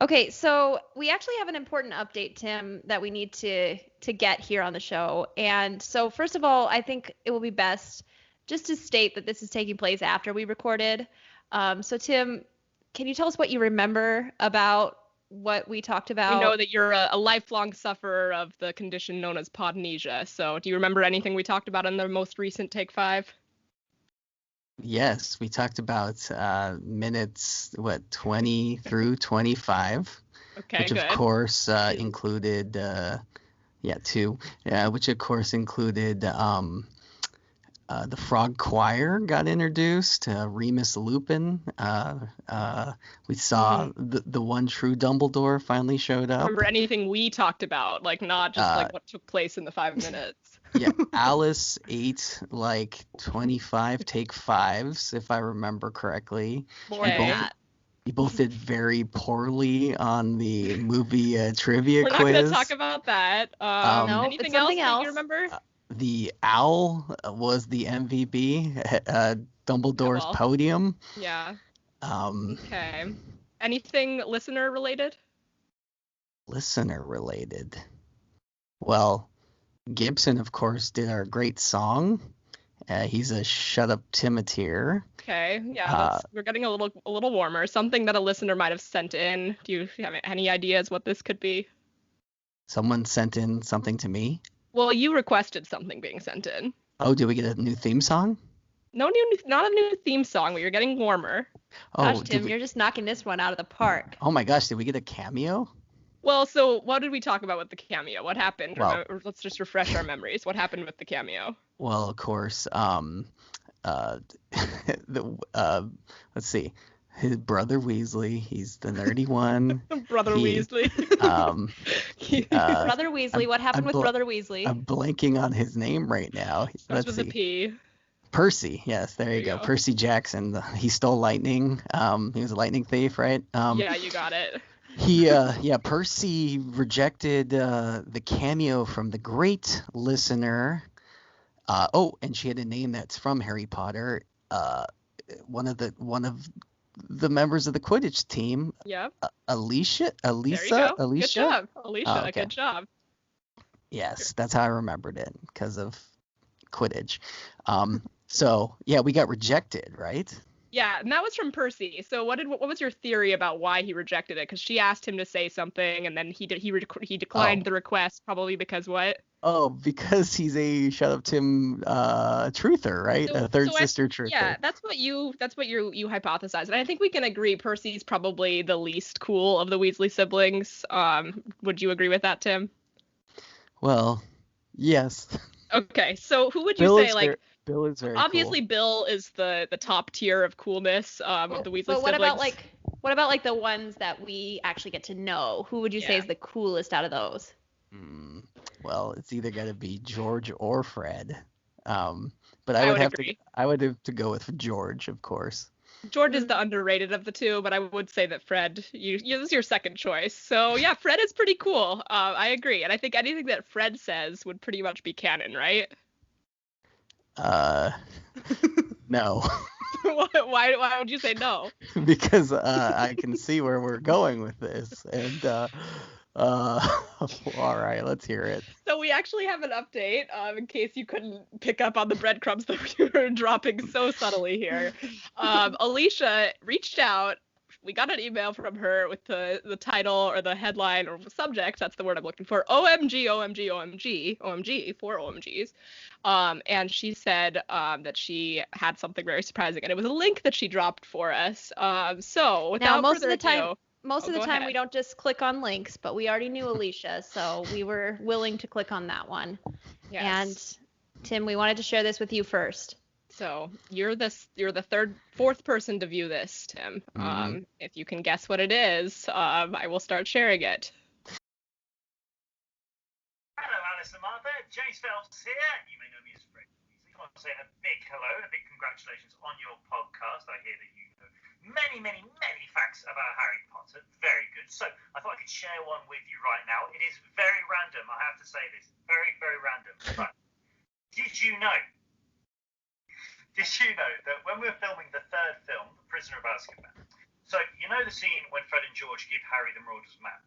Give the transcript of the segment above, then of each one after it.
Okay, so we actually have an important update, Tim, that we need to get here on the show. And so first of all, I think it will be best just to state that this is taking place after we recorded. So Tim, can you tell us what you remember about what we talked We know about? that you're a lifelong sufferer of the condition known as podnesia. So, do you remember anything we talked about in the most recent Take Five? Yes, we talked about minutes, 20 through 25, Okay, which of good. course included, two, which of course included the Frog Choir got introduced, Remus Lupin. We saw Mm. the one true Dumbledore finally showed up. Remember anything we talked about, like not just Uh, like what took place in the 5 minutes? yeah, Alice ate like 25 take fives, if I remember correctly. More You than both Okay. that. you both did very poorly on the movie trivia We're not going to quiz. talk about that. Um, Nope, it's Anything else something that you else. remember? the owl was the MVP, Yeah, Dumbledore's well, podium. yeah. Um, Okay. Anything listener related? Listener related. Well, Gibson, of course, did our great song. He's a Shut Up Timoteer. Okay. Yeah, Uh, that's we're getting a little warmer. Something that a listener might have sent in. Do you have any ideas what this could be? Someone sent in something to me. Well, you requested something being sent in. Oh, did we get a new theme song? No new, not a new theme song, but you're getting warmer. Gosh, Oh, Tim, you're just knocking this one out of the park. oh my gosh, did we get a cameo? Well, so what did we talk about with the cameo? What happened? Well, Let's just refresh our memories. What happened with the cameo? well, of course, uh, the let's see, his brother Weasley, he's the nerdy one. Brother He, Weasley. um, uh, Brother Weasley, I'm, what happened I'm, with bl- Brother Weasley? I'm blanking on his name right now. Starts Let's with a see. P. Percy, yes, there There you you go. go. Percy Jackson. He stole lightning. He was a lightning thief, right? Yeah, you got it. Percy rejected the cameo from the great listener. And she had a name that's from Harry Potter. One of the members of the Quidditch team, Yep. Alicia, There you go. Good Alicia. job, Oh, Alicia. okay. Good job. Yes, that's how I remembered it because of Quidditch. So yeah, we got rejected, right? Yeah, and that was from Percy. So what was your theory about why he rejected it? Because she asked him to say something, and then he declined Oh, the request, probably because what? oh, because he's a Shut Up Tim truther, right? So A third so I sister truther. yeah, that's what you hypothesized, and I think we can agree Percy's probably the least cool of the Weasley siblings. Would you agree with that, Tim? Well, yes. Okay, so who would you Bill say is like? very Bill is very cool. Obviously, Bill is the top tier of coolness of the Weasley But siblings. what about like the ones that we actually get to know? Who would you say Yeah. is the coolest out of those? Hmm. Well, it's either got to be George or Fred. But I I would would have to agree. go with George, of course. George is the underrated of the two, but I would say that Fred, this is your second choice. So yeah, Fred is pretty cool. I agree, and I think anything that Fred says would pretty much be canon, right? Uh, no, Why would you say no? because I can see where we're going with this, and all right, let's hear it. So we actually have an update, in case you couldn't pick up on the breadcrumbs that we were dropping so subtly here. Alicia reached out. We got an email from her with the title or the headline or subject, that's the word I'm looking for, OMG, OMG, OMG, OMG, 4 OMGs. And she said that she had something very surprising, and it was a link that she dropped for us. So Now, without most of further the time, ado, most of the go time ahead. we don't just click on links, but we already knew Alicia, so we were willing to click on that one. Yes. And Tim, we wanted to share this with you first. So you're the fourth person to view this, Tim. If you can guess what it is, I will start sharing it. Hello, Alice and Martha. James Phelps here. You may know me as Fred Weasley. I want to say a big hello and a big congratulations on your podcast. I hear that you know many, many, many facts about Harry Potter. Very good. So I thought I could share one with you right now. It is very random. I have to say this. Very, very random. But did you know? Did you know that when we were filming the third film, The Prisoner of Azkaban, So, you know the scene when Fred and George give Harry the Marauders map?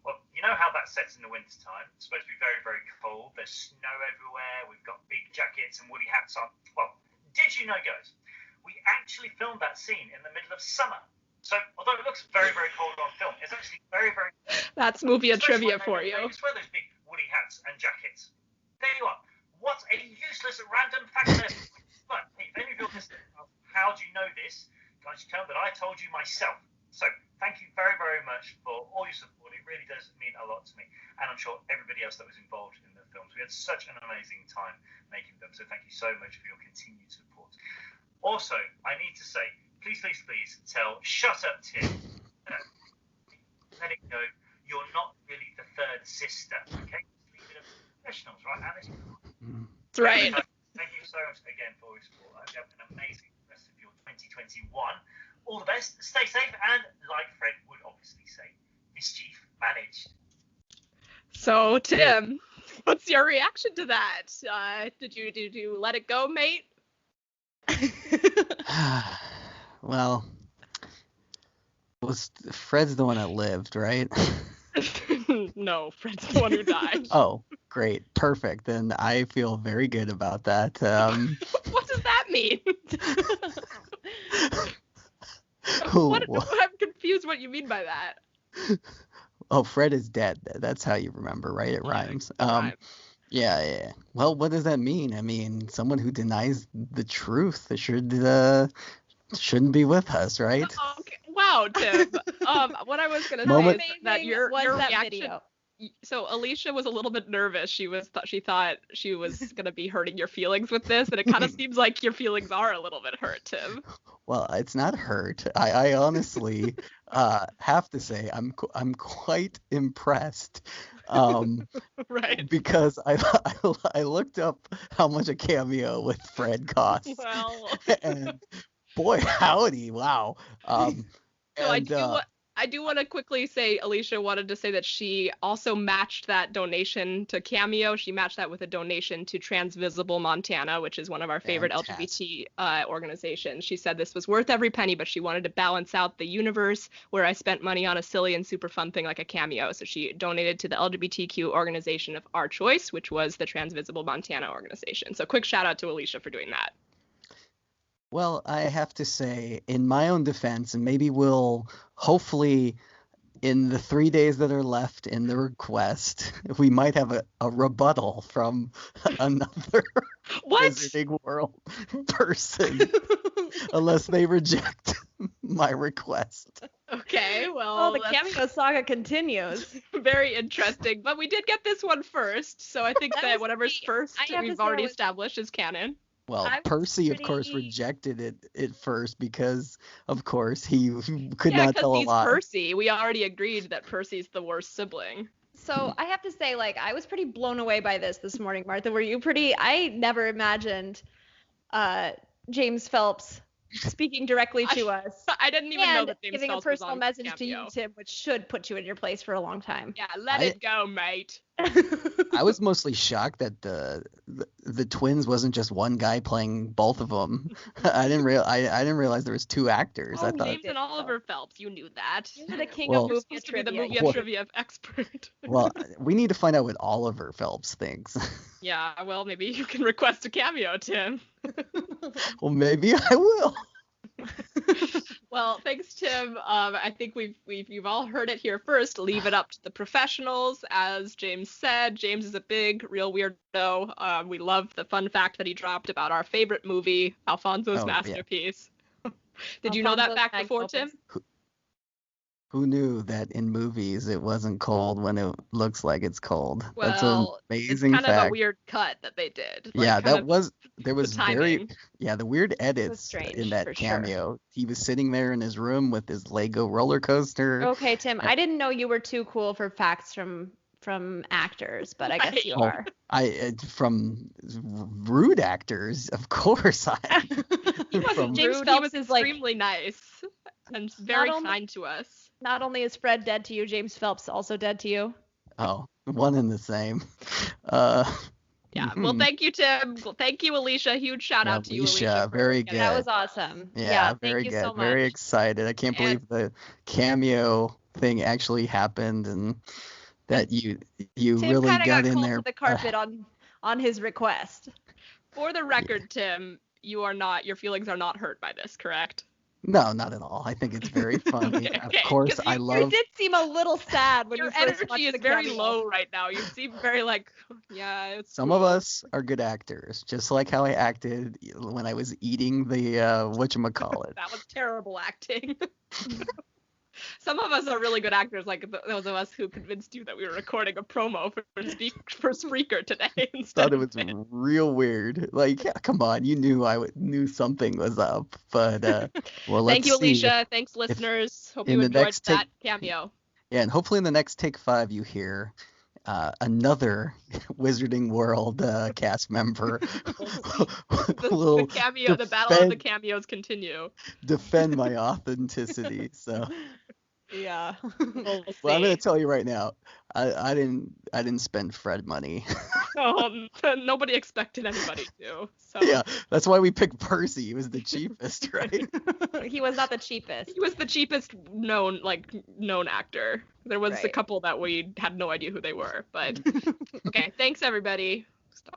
Well, you know how that sets in the winter time. It's supposed to be very, very cold. There's snow everywhere. We've got big jackets and woolly hats on. Well, did you know, guys, we actually filmed that scene in the middle of summer. So, although it looks very, very cold on film, it's actually very, very cold. That's movie trivia for you. They just wear those big woolly hats and jackets. There you are. What a useless random fact there. But hey, if any of you are listening, how do you know this? Can I just tell them that I told you myself? So, thank you very, very much for all your support. It really does mean a lot to me. And I'm sure everybody else that was involved in the films. We had such an amazing time making them. So thank you so much for your continued support. Also, I need to say, please, please, please tell Shut Up Tim. Let it go. You're not really the third sister. Okay? Just leave it up to professionals, right, Alice? That's right. Thank you so much again for your support. I hope you have an amazing rest of your 2021. All the best, stay safe, and like Fred would obviously say, mischief managed. So, Tim, what's your reaction to that? Did you let it go, mate? Well, Fred's the one that lived, right? No, Fred's the one who died. Oh, great. Perfect. Then I feel very good about that. What does that mean? I'm confused what you mean by that. Oh, Fred is dead. That's how you remember, right? It rhymes. Yeah. Well, what does that mean? I mean, someone who denies the truth shouldn't be with us, right? Okay. Wow, Tim. What I was gonna say is that your reaction. Video. So Alicia was a little bit nervous. She thought she was gonna be hurting your feelings with this, and it kind of seems like your feelings are a little bit hurt, Tim. Well, it's not hurt. I honestly have to say I'm quite impressed. Right. Because I looked up how much a cameo with Fred costs. Well. And boy, howdy, wow. So I do want to quickly say Alicia wanted to say that she also matched that donation to Cameo. She matched that with a donation to Transvisible Montana, which is one of our favorite LGBT organizations. She said this was worth every penny, but she wanted to balance out the universe where I spent money on a silly and super fun thing like a cameo. So she donated to the LGBTQ organization of our choice, which was the Transvisible Montana organization. So quick shout out to Alicia for doing that. Well, I have to say, in my own defense, and maybe we'll hopefully, in the 3 days that are left in the request, we might have a rebuttal from another Wizarding World person, unless they reject my request. Okay, well, the Cameo saga continues. Very interesting, but we did get this one first, so I think that whatever's first we've already established is canon. Well, Percy, of course, rejected it at first because, of course, he could not tell a lie. Yeah, because he's Percy. We already agreed that Percy's the worst sibling. So I have to say, I was pretty blown away by this morning, Martha. Were you pretty? I never imagined James Phelps speaking directly to us. I didn't even know that James giving Phelps a personal was on message Cameo. to you, Tim, which should put you in your place for a long time. Yeah, let it go, mate. I was mostly shocked that the twins wasn't just one guy playing both of them. I didn't realize there was two actors. Oh, I thought James and Oliver Phelps, you knew that. You're the king of movie trivia. To be the movie trivia expert. Well, we need to find out what Oliver Phelps thinks. Yeah, well, maybe you can request a cameo, Tim. Well, maybe I will. Well, thanks, Tim. I think you've all heard it here first. Leave it up to the professionals. As James said, James is a big, real weirdo. We love the fun fact that he dropped about our favorite movie, Alfonso's masterpiece. Yeah. Did you know that fact before, Tim? Who knew that in movies it wasn't cold when it looks like it's cold? Well, that's an amazing it's kind fact. of a weird cut that they did. There was the weird edits in that cameo. Sure. He was sitting there in his room with his Lego roller coaster. Okay, Tim, I didn't know you were too cool for facts from actors, but I guess you are. From rude actors, of course. He wasn't James rude. Phelps he was is extremely nice and very kind to us. Not only is Fred dead to you, James Phelps also dead to you. Oh, one and the same. Yeah. Well, thank you, Tim. Well, thank you, Alicia. Huge shout out to you, Alicia. Very good. That was awesome. Yeah, Thank you good. so much. Very excited. I can't believe the Cameo thing actually happened, and that you Tim really kind of got got in called there. to the carpet on his request. For the record, Tim, your feelings are not hurt by this, correct? No, not at all. I think it's very funny. Okay, Of course, I You love. did seem a little sad when Your you first energy watched is the very Cameo. low right now. You seem very like, yeah, it's Some cool. of us are good actors, just like how I acted when I was eating the whatchamacallit. That was terrible acting. Some of us are really good actors, like those of us who convinced you that we were recording a promo for Spreaker today. Thought it was real weird. Like, yeah, come on, you knew knew something was up, but well, let's Thank you, see. Alicia. Thanks, listeners. Hope in you the enjoyed next that cameo. Yeah, and hopefully in the next Take 5 you hear another Wizarding World cast member will The battle of the cameos continue. defend my authenticity. So yeah, well, I'm gonna tell you right now, I didn't spend Fred money. Oh, nobody expected anybody to. So. Yeah, that's why we picked Percy. He was the cheapest, right? He was not the cheapest. He was the cheapest known actor. There was Right. a couple that we had no idea who they were, but okay. Thanks everybody.